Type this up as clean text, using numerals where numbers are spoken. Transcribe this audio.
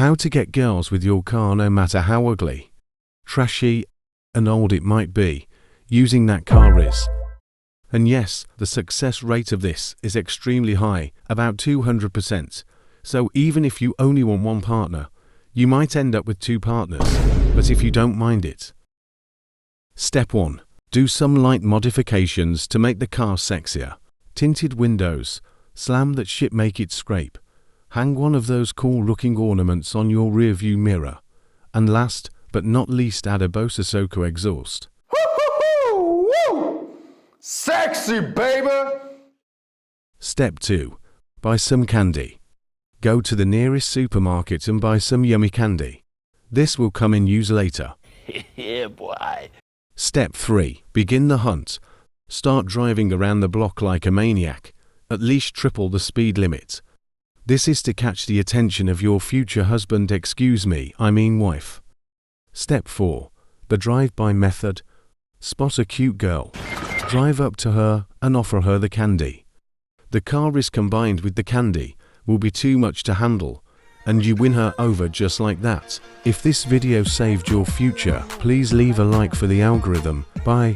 How to get girls with your car no matter how ugly, trashy, and old it might be, using that car rizz. And yes, the success rate of this is extremely high, about 200%. So even if you only want one partner, you might end up with 2 partners, but if you don't mind it. Step 1. Do some light modifications to make the car sexier. Tinted windows, slam that shit, make it scrape. Hang one of those cool looking ornaments on your rear view mirror. And last but not least, add a Bose Soko exhaust. Woo! Sexy, baby! Step 2. Buy some candy. Go to the nearest supermarket and buy some yummy candy. This will come in use later. Yeah, boy. Step 3. Begin the hunt. Start driving around the block like a maniac, at least triple the speed limit. This is to catch the attention of your future husband, I mean wife. Step 4. The drive-by method. Spot a cute girl. Drive up to her and offer her the candy. The car rizz combined with the candy will be too much to handle, and you win her over just like that. If this video saved your future, please leave a like for the algorithm. Bye.